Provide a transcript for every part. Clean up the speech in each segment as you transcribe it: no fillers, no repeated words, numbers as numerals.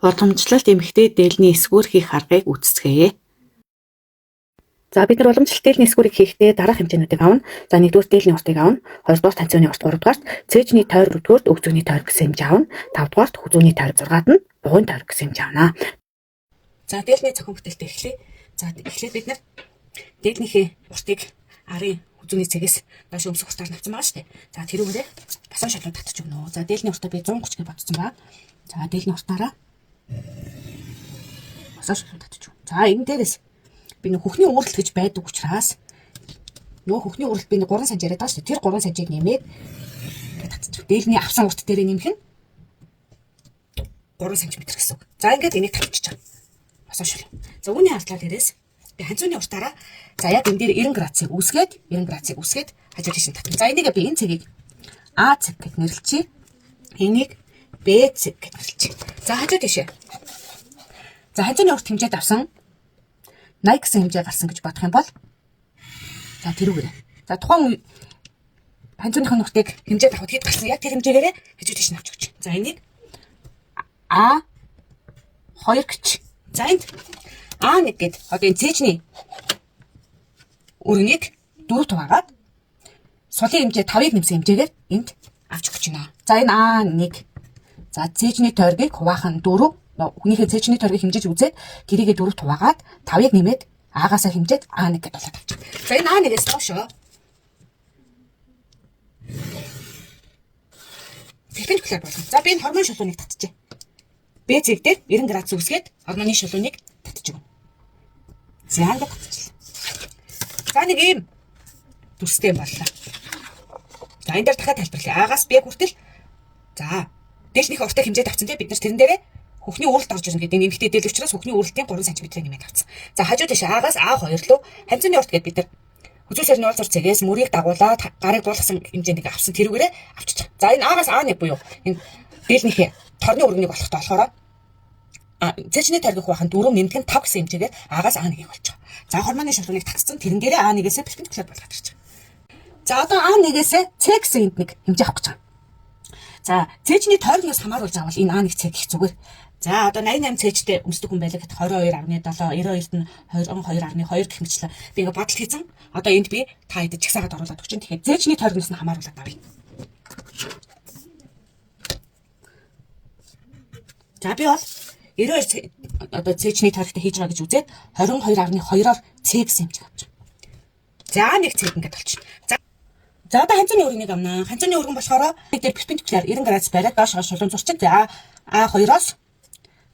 Уламжлалт эмэгтэй дээлний эсвүүр хийх аргыг үздэсгэе. За бид нар уламжлалт дээлний эсвүүрийг хийхдээ дараах хэмжээнүүдийг авна. За нэгдүгээр дээлний уртыг авна. Хоёрдугаар танцууны урт, гуравдугаар цээжний тойр, дөрөвдүгээр өгзөгний тойр гэсэн хэмжээ авна. Тавдугаар хүзүүний тойр, зургаад нь бугуун тойр гэсэн хэмжээ авна. За дээлний цохин бүтээлтэй эхлэе. За эхлээд бид нар дээлнийхээ уртыг арын хүзүүний цэгээс доош өмсөх уртаар навцсан байгаа шүү дээ. За тэрүүгээрээ басан шалгуу татчих өгнө. За дээлний уртаа би 130 гэж бодсон байгаа. За дээлний уртаараа басан шалгуу татчих. За энэ дээрээс би нэг хөхний үүрэлт гэж байдаг учраас нөгөө хөхний үүрэлт би нэг 3 см яриад байгаа шүү дээ. Тэр 3 см-ыг нэмээд ингээд татчих. Дээлний авсан урт дээрээ нэмэх нь 3 см гэсэн үг. За ингээд энийг татчих чам. Басан шалгуу. За үүний ардлал дээрээс би ханцууны уртаараа за яг энэ дээр 90 градусыг үүсгээд хажуу тийш татна. За энийг би энэ цэгийг А цэг гэж нэрлэлчихье. Энийг Б цэг гэж нэрлэлчихье. За хажуу тийш. За ханцууны урт хэмжээд авсан 80 гэсэн хэмжээ гарсан гэж бодох юм бол за тэрүүгээр. За тухайн ханцууныхын уртыг хэмжээд авахд хэд гарсан яг тэр хэмжээгээрээ хажуу тийш навч өгч. За энийг А 2 гэж. За энд А1 гээд одоо энэ цээжний өргөнийг 4 туваагаад сулын хэмжээ 5-ыг нэмсэн хэмжээгээр энд авч өгч байна. За энэ А1. За цээжний тойргийг хуваахан 4 хүнийхээ цээжний тойргийг хэмжиж үзээд тэрийгээ 4 хуваагаад 5-ыг нэмээд А-гасаа хэмжээд А1 гэдээ болоод авчих. За энэ А1-ээс доошоо перпендикуляр болгоно. За би энэ хормон шулууныг татчихъя. Б цэг дээр 90 градус үсгээд хормоны шулууныг татчих өгнө. За ингээд татчихлаа. За нэг ийм дүрстэй юм боллоо. За энэ дээр дахиад тайлбарлая. А-гаас Б хүртэл за дээлнийхээ уртыг хэмжээд авсан те бид нар тэрэн дээрээ хөхний үүрэлт орж ирнэ гэдэг энэ эмэгтэй дээл учраас хөхний үүрэлтийн 3 см-ийг нэмээд авсан. За хажуу тийш А-гаас А2 руу ханцууны урт гэдээ бид нар хүзүүсээр нуулзар цэгээс мөрийг дагуулаад гарыг дуулгасан хэмжээнийг авсан тэрүүгээрээ авчиж. За энэ А-гаас А1 буюу энэ дээлнийхээ торны өргөнийг болохтой болохоор цээжний тойргийг хуваахын 4 нэмэх нь 5 гэсэн хэмжээгээр А-гаас А1-ийг болж байгаа. За хормоны шалгууныг татсан тэрэн дээрээ А1-ээс перпендикуляр болгоод ирж байгаа. За одоо А1-ээс С гэсэн энд нэг хэмжээ авах гэж байгаа. За цээжний тойрноос хамааруулж авал энэ А1 цэг их зүгээр. За одоо 88 цээжтэй өмсдөг хүн байлаа гэхэд 22.7, 92-д нь 22.2 гэх мэтлээ. Би ингээ бодол хийсэн. Одоо энд би та хэд чагсаагаад оруулаад өгч. Тэгэхээр цээжний тойрноос нь хамааруулаад авъя. За би бол 92 одоо цээжний тойрогтой хийж байгаа гэж үзээд 22.2-оор C гэсэн хэмжээ авч. За нэг цэг ингээд болчихно. За одоо ханцууны өргөнийг авнаа. Ханцууны өргөн болохоор нэг дээр перпендикуляр 90 градус бариад доошоо шулуун зурчин. За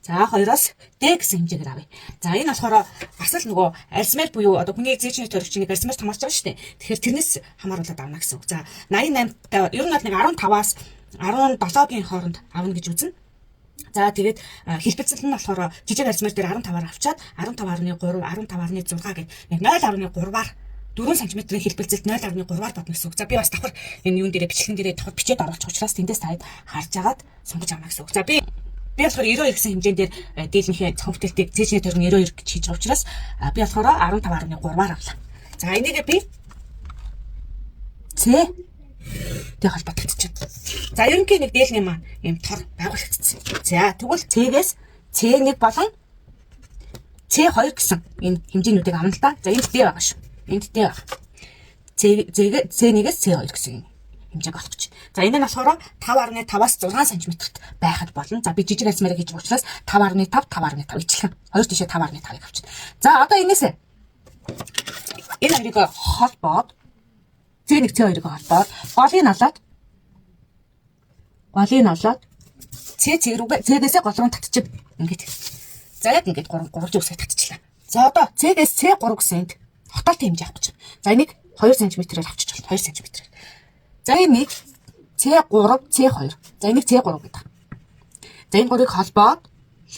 А2-оос Д гэсэн хэмжээгээр авъя. За энэ болохоор бас л нөгөө арсмер буюу одоо хүний цээжний тойрогчнийг арсмер хамаарч байгаа шүү дээ. Тэгэхээр тэрнээс хамааруулаад авна гэсэн үг. За 88-тай ер нь бол нэг 15-аас 17-гийн хооронд авна гэж үзнэ. За тэгээд хэлбэлцэл нь болохоор жижиг арсмер дээр 15-аар авчаад 15.3, 15.6 гэдэг нэг 0.3-аар 4 см-ийн хэлбэлцэлт 0.3-аар бодно гэсэн үг. За би бас давхар энэ юун дээрээ бичлэгэн дээрээ давхар бичээд оруулчих учраас тэндээс таад харж агаад сонгож авна гэсэн үг. За би болохоор 92 гэсэн хэмжээнд дээр дээлнийхээ цохин бүтээлтийг цээжний тойрог 92 гэж хийж байгаа учраас би болохоор 15.3-аар авлаа. За энийг би С тэг холбоод татчихсан. За ерөнхийн нэг дээлний маань юм тор байгуулагдсан. За тэгвэл С-гээс C1 болон C2 гэсэн энэ хэмжээнүүдийг авна л да. За энд Д байгаа шүү. Энд Д байгаа. C1-ээс C2 гэсэн хэмжээг олох гэж. За энэ нь болохоор 5.5-аас 6 см-т байхад болно. За би жижиг арсмерыг хийж байгаа учраас 5.5, 5.5 ижилхэн. Хоёр тишээ 5.5-ыг авчихна. За одоо энэс энэ хоёрыг холбоод C1 C2-ыг холбоод голыг олоод C рүүгээ C-ээс гол руу татчих ингээд. За яг ингээд 3 үсэг татчихлаа. За одоо C-ээс C3 гэсэн хотолт хэмжээ авах гэж. За энийг 2 см-ээр авчиж байна. 2 см-ээр. За энийг C3, C2. За энийг C3 гэдэг. За энэ гурыг холбоод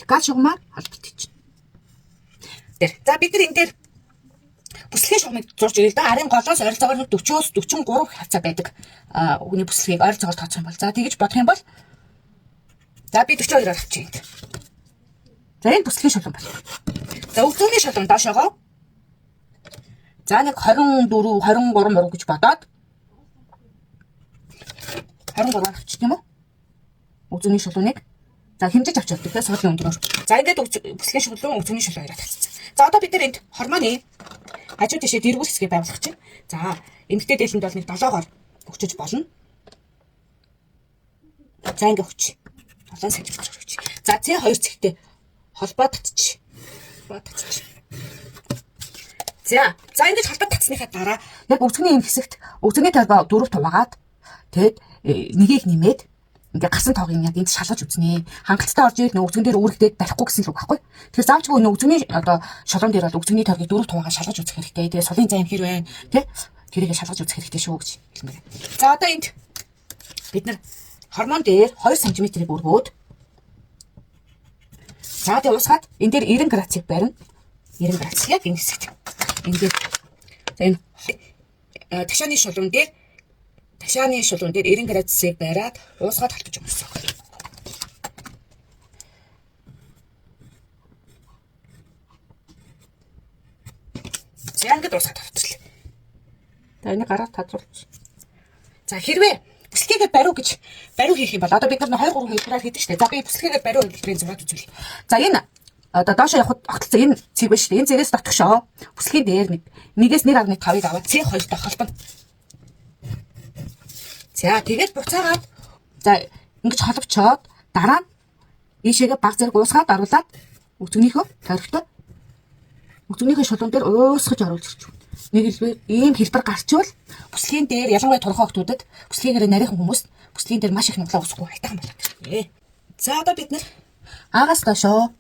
гал шугамаар холболт хийж. За бид нар энэ дээр бүслэгийн шугамыг зурж ирэл да. Арын голоос ойролцоогоор 40-өөс 43 хавцаа байдаг. Үгний бүслэгийг ойролцоогоор тооцох юм бол. За тэгэж бодох юм бол за би 42-оор авчих юм. За энэ бүслэгийн шугам байна. За өвдөөний шугам доошоогоо за нэг 24, 23 муруу гэж бодоод 23 авчих юм уу? Өвдөөний шулууныг За хэмжиж авч явдаг те суулын өндрөөр. За ингээд бүсгийн шулуун өгцөний шулуун яриад тавьчихсан. За одоо бид нар энд хормоны хажуу тишээ дэргүүл хэсгээ байгуулах чинь. За эмэгтэй дээлэнд бол нэг 7-оор өгчөж болно. За ингээд өгч. 7 см өгч. За C2 цэгтээ холбоо татчих. За ингэж холбоо татсныхаа дараа яг өгцөний энэ хэсэгт өгцөний тойргоо 4 туваагаад тэгэд нэгийг нэмээд ингээ гасан тоог яг энд шалгаж үзнэ. Хангалттай орж ирээд өгцөн дээр үүрэгдээд барихгүй гэсэн л үг байхгүй. Тэгэхээр заавчгүй өгцөний одоо шолон дээр бол өгцөний тойргийг 4 туваагаа шалгаж үзэх хэрэгтэй. Тэгээ сулын зам хэр байна тий? Тэрийг шалгаж үзэх хэрэгтэй шүү гэж хэлмээр. За одоо энд бид нар хормон дээр 2 см-ийг өргөөд за тэгээ уусгаад энэ дээр 90 градусыг барина. 90 градус яг энэ хэсэгт. Ингээд за энэ ташааны шулуун дээр 90 градусыг бариад уусгаад халтаж өнгөрсөн. За ингээд уусгаад тавьчихлаа. За энийг гараад тодруулж. За хэрвээ бүслэгээ бариу хийх юм бол одоо бид нар 2 3 хэлбэрээр хийдэг шүү дээ. За би бүслэгээ бариу хэлбэрийн зураг үзүүлье. За энэ одоо доошо явахад огтлцоо энэ цэг ба шүү дээ. Энэ цэгээс дотгошоо бүслэгийн дээр нэгээс 1.5-ыг аваад C2-той холбоно. За тэгээд буцаагаад за ингэж холбочоод дараа нь ийшээгээ баг зэрэг уусгаад оруулаад өгцөнийхөө тойрогтой өгцөнийхөө шулуун дээр уусгаж оруулж ирж байна. Нэг хэлбэр ийм хэлбэр гарчвал бүслэгийн дээр ялангуяа турхаа хүмүүсд бүслэгээр нарийнхан хүмүүс бүслэгийн дээр маш их нуглаа усахгүй айтайхан болоод байна. За одоо бид нэр агаас доошоо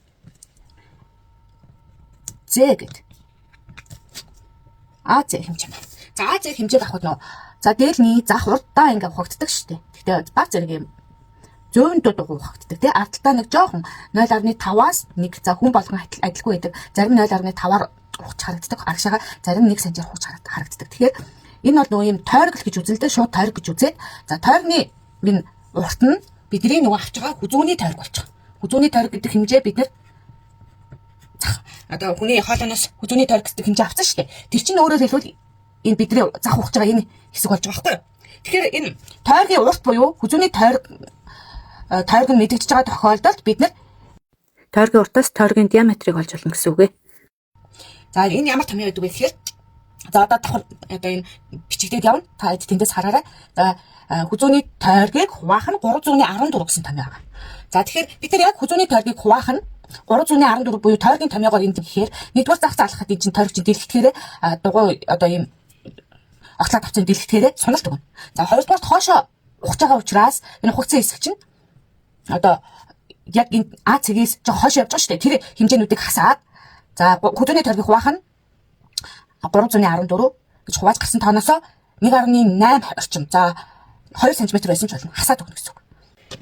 Z гэд АЗ хэмжээ. За АЗ хэмжээд авахд нөө за дээлний зах урдаа ингээ ухагддаг шүү дээ. Гэхдээ баг зэрэг юм зөөндөд ухагддаг тий. Ардталтаа нэг жоохон 0.5-аас 1 за хүн болгон адилгүй байдаг. Зарим 0.5-аар ухаж харагддаг. Аргашаага зарим 1 см ухаж харагддаг. Тэгэхээр энэ бол нөгөө юм тойрог гэж үзэлдэ шууд тойрог гэж үзээд за тойрны энэ урт нь бидний нөгөө авч байгаа хүзүүний тойрог болчих. Хүзүүний тойрог гэдэг хэмжээ бид нэр одоо хүний хоолойноос хүзүүний тойрог гэдэг хэмжээ авсан шүү дээ. Тэр чинь өөрөөр хэлбэл энэ бидний зах ухаж байгаа энэ хэсэг болж байгаа байхгүй юу? Тэгэхээр энэ тойргийн урт буюу хүзүүний тойрог нь мэдэгдэж байгаа тохиолдолд бид нэр тойргийн уртаас тойргийн диаметрыг олж олно гэсэн үг ээ. За энэ ямар томьёо гэдэг вэ гэхээр за одоо давхар одоо энэ бичигдээд явна. Та тэндээс хараарай. За хүзүүний тойргийг хуваах нь 314 гэсэн томьёо байгаа. За тэгэхээр бид нар яг хүзүүний тойргийг хуваах нь 314 буюу тойргийн томьёогоор энд гэхээр нэгдүгээр зах заалахад энэ чинь тойрог чинь дэлгэтгэхээрээ дугуй одоо ийм оглоод авсан дэлгэтгэхээрээ суналт өгнө. За хоёрдугаар хоошоо ухаж байгаа учраас энэ хугацаа хэсэг чинь одоо яг энэ А цэгээс жоо хоошоо явж байгаа шүү дээ. Тэр хэмжээнүүдийг хасаад за хүзүүний тойргийг хуваах нь 314 гэж хувааж гарсан тооноосоо 1.8 орчим. За 2 см байсан ч болно. Хасаад өгнө гэсэн үг.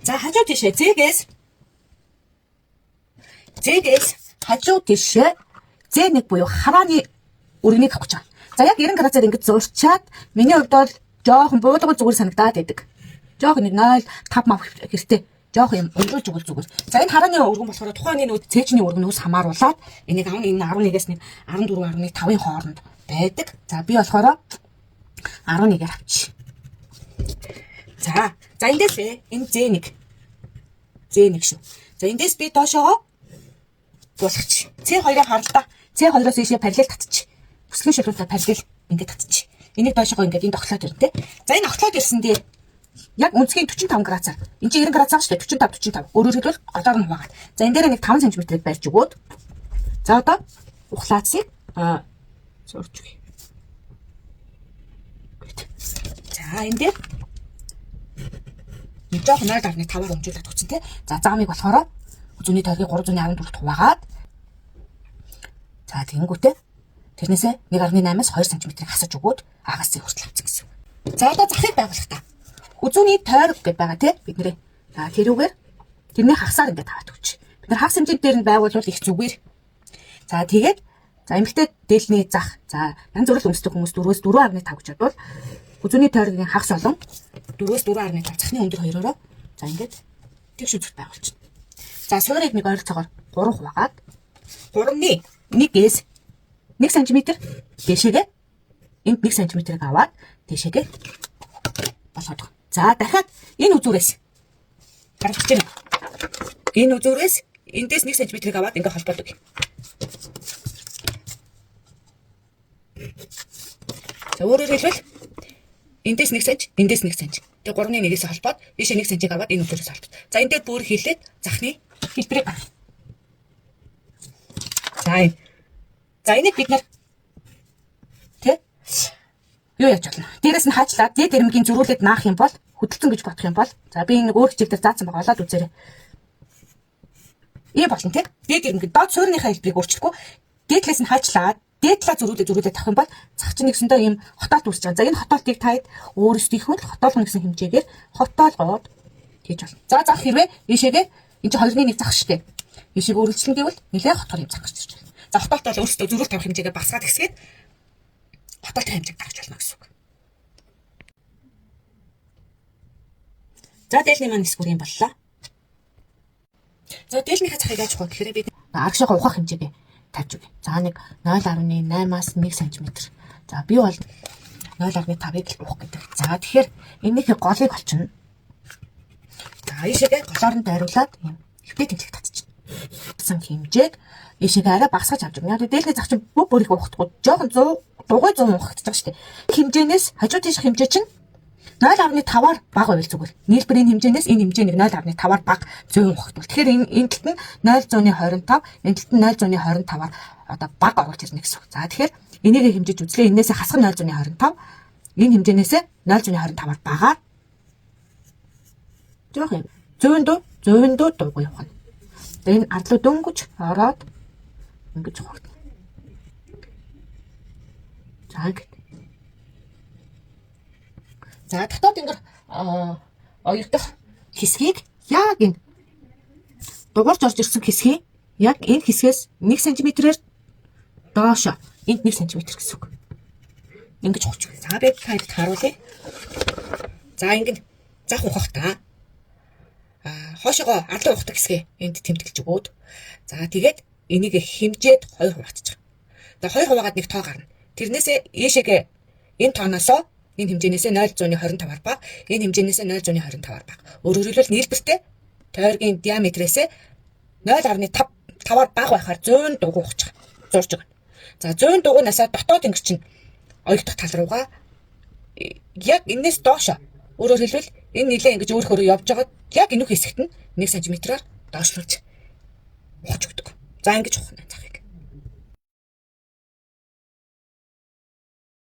За хажуу тишээ Зэгээс хажуу тишээ Z1 буюу харааны өргөнийг авах гэж байгаа. За яг 90 градусаар ингэж зурчаад миний хувьд бол жоохон буулгал зүгээр санагдаад байдаг. Жоохон нэг 0.5 мав хэрэгтэй. Жоох юм уйлуулж өгөл зүгээр. За энэ харааны өргөн болохоор тухайн нэг цээжний өргөнөөс хамааруулаад энийг авна энэ 11-ээс нэг 14.5-ын хооронд байдаг. За би болохоор 11-ээр авчих. За эндээс энэ Z1 шүү. За эндээс би доошоо дуусгач. C2-ыг харалтаа. C2-оос ийшээ параллел татчих. Бүсгийн шулуунтай параллел ингээд татчих. Энийг доошоо ингээд энэ тогтлоод ирнэ те. За энэ тогтлоод ирсэн дээр яг үнцгийн 45 градусаар. Энд чинь 90 градус байгаа шүү дээ. 45. Өөрөөр хэлбэл голоор нь хуваагаад. За энэ дээр нэг 5 см-ийг барьж өгөөд. За одоо ухлаацыг зурж өгье. За энэ дээр нэг жоох 0.5-аар өмжүүлээд өгсөн те. За заамыг болохоор хүзүүний тойргийг 314-т хуваагаад за тэгэнгүүтээ тэрнээсээ 1.8-аас 2 см-ийг хасаж өгөөд агаас зэ хүртэл авсан гэсэн. За одоо захыг байгуулах та. Хүзүүний тойрог гэдээ байгаа тий бид нэрээ. За тэрүүгээр тэрний хагасаар ингээд таваад өгч. Бид нар хагас хэмжээнд дээр нь байгуулвал их зүгээр. За тэгээд за эмэгтэй дээлний зах. За янз бүрэл өмсдөг хүмүүс 4-өөс 4.5 гэж бодвол хүзүүний тойргийн хагас болон 4-өөс 4.5 захны өндөр хоёроо за ингээд тэгш үзэх байгуулчих. За суурийг нэг ойролцоогоор 3 хуваагаад 3-ны 1-ээс 1 см дэшегээ энд 1 см-ийг аваад дэшегээ болгоод. За дахиад энэ үзүүрээс гаргаж ирнэ. Энэ үзүүрээс эндээс 1 см-ийг аваад ингээ холбоод өгье. За өөрөөр хэлбэл эндээс 1 см, эндээс 1 см. Тэгээ 3-ны 1-ээс холбоод ийшээ 1 см-ийг аваад энэ үзүүрээс холбоод. За энэ дээр бүр хийлээд захны хэлбэрийг гаргая. За энийг бид нар юу яаж болно? Дээрээс нь хаачлаад дээд ирмэгийн зөрүүлээд наах юм бол хөдөлсөн гэж бодох юм бол за би энэ өөр хичээл дээр заасан байгаа олоод үзээрэй. Ийм болно тий. Дээд ирмэгийн доод суурийнхаа хэлбэрийг өөрчлөхгүй дээдлээс нь хаачлаад дээд талаа зөрүүлээд тавих юм бол цах чинь нэгсэндээ ийм хотоолт үүсэж байгаа. За энэ хотоолтыг таад өөрөөсөө их хөл хотоолгоно гэсэн хэмжээгээр хотоолгоод хийж болно. За зах хэрвээ ийшээгээ энэ чинь 2-1 зах штеп. Ийшээг өөрчлөн гэвэл нэлээд хотоор юм зах гэж ирж байна. За хотоолтоо өөрөөсөө зөрүүл тавих хэмжээгээ басгаад ихсгээд хотоолтын хэмжээг гаргаж болно гэсэн үг. За дээлний маань хэсгүүр юм боллоо. За дээлнийхээ цахыг яаж ухах гэхээр бид аргашаа ухах хэмжээгээ тавьж өгье. За нэг 0.8-аас 1 см. За би бол 0.5-ыг л уух гэдэг. За тэгэхээр энийхээ голыг олчихно. За ийшээгээ голоор нь дайруулад юм ихтэй тэмцэх татчихна. Гэсэн хэмжээг ийшээгээ арай багасгаж авч өгнө. Яг дээлний зах чинь бүр их уухтгүй. Жохон 100 дугуй 100 уухагдаж байгаа шүү дээ. Хэмжээнээс хажуу тийш хэмжээ чинь 0.5-аар бага байвал зүгээр. Нийлбэрийн хэмжээнээс энэ хэмжээнийг 0.5-аар бага 100 ухагдвал. Тэгэхээр энэ талд нь 0.25, энэ талд нь 0.25-аар одоо бага оруулж ирнэ гэсэн үг. За тэгэхээр энийг хэмжиж үзлээ. Энээсээ хасах 0.25, энэ хэмжээнээсээ 0.25-аар багаар жоох юм. 100 дугуй явах нь. Тэгээ энэ ардлуу дөнгөж ороод ингэж ухагдана. За ингэ. За дотоод ингэр хоёр дахь хэсгийг яг энэ дугуурж орж ирсэн хэсгийг яг энэ хэсгээс 1 см-ээр доошо энд 1 см гэсэн үг. Ингэж ухаж байна. За би танд харуулъя. За ингэ зах ухах та. Хоошоогоо арлуу ухдаг хэсгээ энд тэмдэглэж өгөөд. За тэгээд энийг хэмжээд 2 хуваацчих. Тэгээ 2 хуваагаад нэг тоо гарна. Тэрнээсээ ийшээгээ энэ тооноосоо энэ хэмжээнээсээ 0.25-аар бага, энэ хэмжээнээсээ 0.25-аар бага. Өөрөөр хэлбэл нийлбэртэй тойргийн диаметрээсээ 0.5-аар бага байхаар 100 дугуй ухчих. Зурж байгаа. За 100 дугуйнасаа дотоод ингэр чинь оёг дахь тал руугаа яг энэс доошо. Өөрөөр хэлбэл энэ нилээ ингэж өөрөөр явж байгаа яг энүүх хэсэгт нь 1 см-аар доошлуулж ухаж өгдөг. За ингэж ухна.